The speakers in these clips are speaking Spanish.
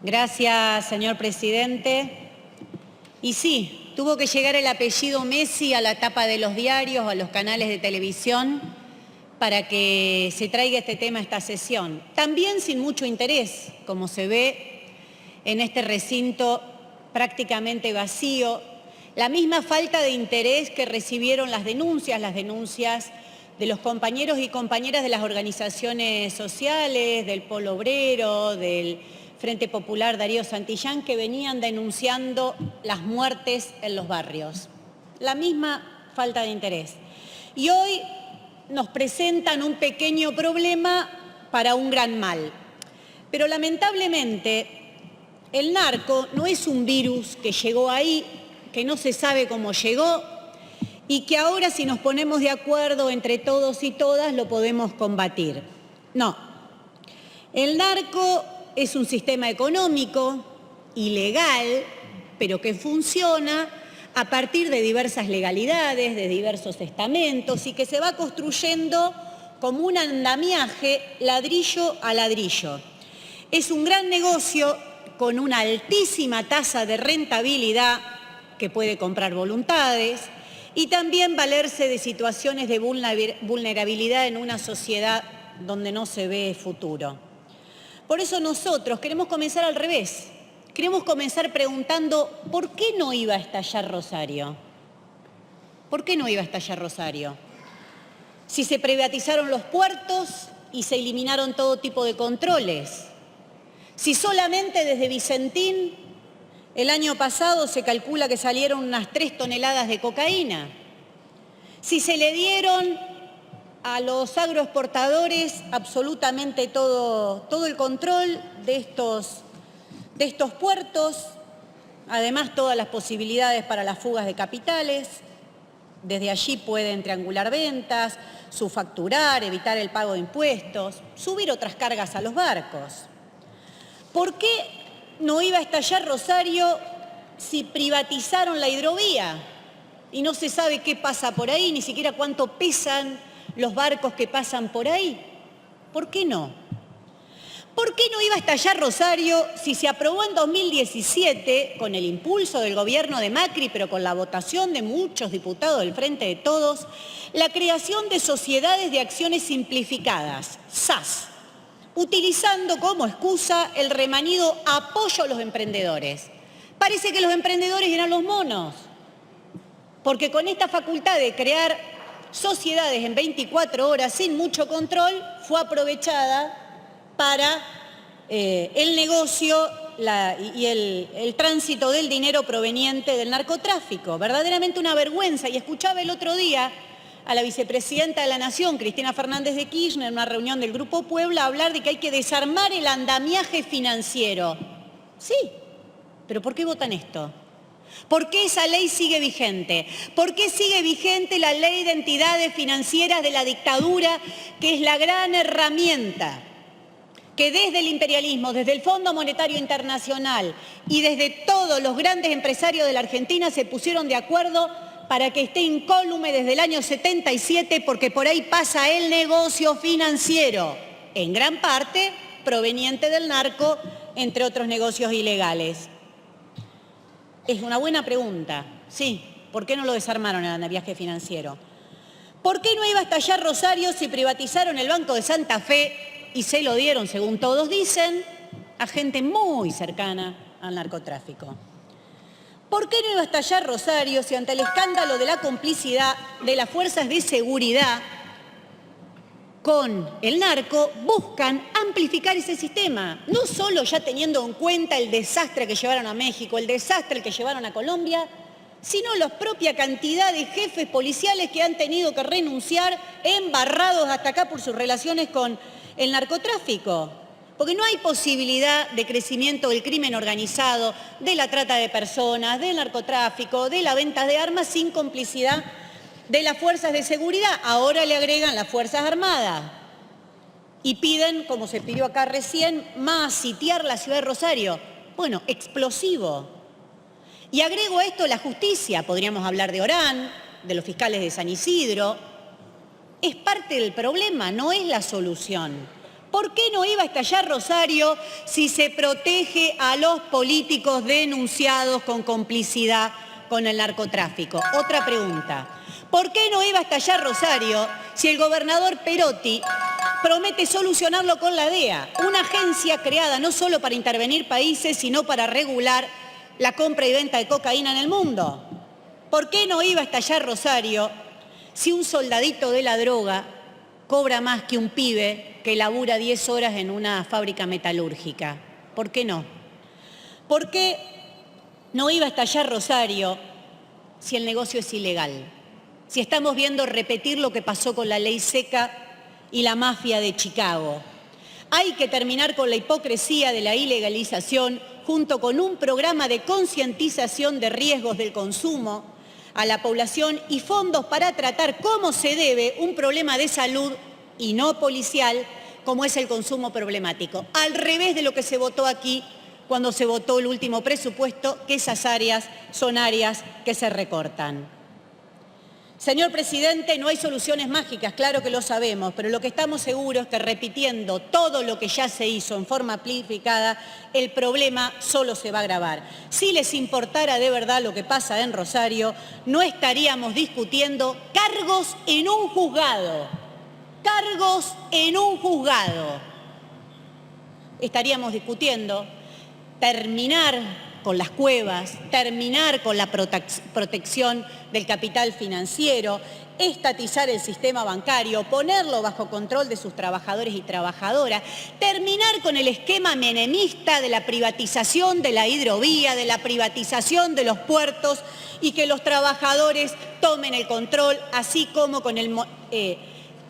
Gracias, señor presidente. Y sí, tuvo que llegar el apellido Messi a la tapa de los diarios, a los canales de televisión, para que se traiga este tema a esta sesión. También sin mucho interés, como se ve en este recinto prácticamente vacío, la misma falta de interés que recibieron las denuncias de los compañeros y compañeras de las organizaciones sociales, del Polo Obrero, del Frente Popular Darío Santillán, que venían denunciando las muertes en los barrios. La misma falta de interés. Y hoy nos presentan un pequeño problema para un gran mal. Pero lamentablemente el narco no es un virus que llegó ahí, que no se sabe cómo llegó y que ahora, si nos ponemos de acuerdo entre todos y todas, lo podemos combatir. No. El narco es un sistema económico, ilegal, pero que funciona a partir de diversas legalidades, de diversos estamentos y que se va construyendo como un andamiaje ladrillo a ladrillo. Es un gran negocio con una altísima tasa de rentabilidad que puede comprar voluntades y también valerse de situaciones de vulnerabilidad en una sociedad donde no se ve futuro. Por eso nosotros queremos comenzar al revés. Queremos comenzar preguntando ¿por qué no iba a estallar Rosario? ¿Por qué no iba a estallar Rosario? Si se privatizaron los puertos y se eliminaron todo tipo de controles. Si solamente desde Vicentín el año pasado se calcula que salieron unas 3 toneladas de cocaína. Si se le dieron a los agroexportadores absolutamente todo el control de estos puertos, además todas las posibilidades para las fugas de capitales. Desde allí pueden triangular ventas, subfacturar, evitar el pago de impuestos, subir otras cargas a los barcos. ¿Por qué no iba a estallar Rosario si privatizaron la hidrovía? Y no se sabe qué pasa por ahí, ni siquiera cuánto pesan los barcos que pasan por ahí. ¿Por qué no? ¿Por qué no iba a estallar Rosario si se aprobó en 2017, con el impulso del gobierno de Macri, pero con la votación de muchos diputados del Frente de Todos, la creación de sociedades de acciones simplificadas, SAS, utilizando como excusa el remanido apoyo a los emprendedores? Parece que los emprendedores eran los monos, porque con esta facultad de crear sociedades en 24 horas sin mucho control fue aprovechada para el negocio y el tránsito del dinero proveniente del narcotráfico. Verdaderamente una vergüenza. Y escuchaba el otro día a la vicepresidenta de la Nación, Cristina Fernández de Kirchner, en una reunión del Grupo Puebla, hablar de que hay que desarmar el andamiaje financiero. Sí, pero ¿por qué votan esto? ¿Por qué esa ley sigue vigente? ¿Por qué sigue vigente la ley de entidades financieras de la dictadura, que es la gran herramienta que desde el imperialismo, desde el Fondo Monetario Internacional y desde todos los grandes empresarios de la Argentina se pusieron de acuerdo para que esté incólume desde el año 77, porque por ahí pasa el negocio financiero, en gran parte proveniente del narco, entre otros negocios ilegales? Es una buena pregunta, sí. ¿Por qué no lo desarmaron el andamiaje financiero? ¿Por qué no iba a estallar Rosario si privatizaron el Banco de Santa Fe y se lo dieron, según todos dicen, a gente muy cercana al narcotráfico? ¿Por qué no iba a estallar Rosario si ante el escándalo de la complicidad de las fuerzas de seguridad con el narco buscan amplificar ese sistema? No solo ya teniendo en cuenta el desastre que llevaron a México, el desastre que llevaron a Colombia, sino la propia cantidad de jefes policiales que han tenido que renunciar, embarrados hasta acá por sus relaciones con el narcotráfico. Porque no hay posibilidad de crecimiento del crimen organizado, de la trata de personas, del narcotráfico, de la venta de armas sin complicidad de las fuerzas de seguridad. Ahora le agregan las Fuerzas Armadas y piden, como se pidió acá recién, más sitiar la ciudad de Rosario. Bueno, explosivo. Y agrego a esto la justicia. Podríamos hablar de Orán, de los fiscales de San Isidro. Es parte del problema, no es la solución. ¿Por qué no iba a estallar Rosario si se protege a los políticos denunciados con complicidad con el narcotráfico? Otra pregunta. ¿Por qué no iba a estallar Rosario si el gobernador Perotti promete solucionarlo con la DEA, una agencia creada no solo para intervenir países, sino para regular la compra y venta de cocaína en el mundo? ¿Por qué no iba a estallar Rosario si un soldadito de la droga cobra más que un pibe que labura 10 horas en una fábrica metalúrgica? ¿Por qué no? ¿Por qué no iba a estallar Rosario si el negocio es ilegal? Si estamos viendo repetir lo que pasó con la ley seca y la mafia de Chicago. Hay que terminar con la hipocresía de la ilegalización junto con un programa de concientización de riesgos del consumo a la población y fondos para tratar como se debe un problema de salud y no policial como es el consumo problemático. Al revés de lo que se votó aquí cuando se votó el último presupuesto, que esas áreas son áreas que se recortan. Señor presidente, no hay soluciones mágicas, claro que lo sabemos, pero lo que estamos seguros es que repitiendo todo lo que ya se hizo en forma amplificada, el problema solo se va a agravar. Si les importara de verdad lo que pasa en Rosario, no estaríamos discutiendo cargos en un juzgado. Cargos en un juzgado. Estaríamos discutiendo terminar con las cuevas, terminar con la protección del capital financiero, estatizar el sistema bancario, ponerlo bajo control de sus trabajadores y trabajadoras, terminar con el esquema menemista de la privatización de la hidrovía, de la privatización de los puertos y que los trabajadores tomen el control, así como con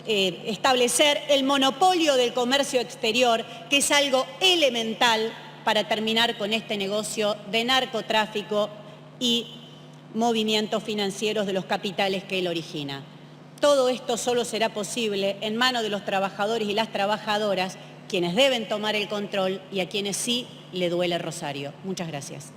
establecer el monopolio del comercio exterior, que es algo elemental para terminar con este negocio de narcotráfico y movimientos financieros de los capitales que él origina. Todo esto solo será posible en manos de los trabajadores y las trabajadoras, quienes deben tomar el control y a quienes sí le duele Rosario. Muchas gracias.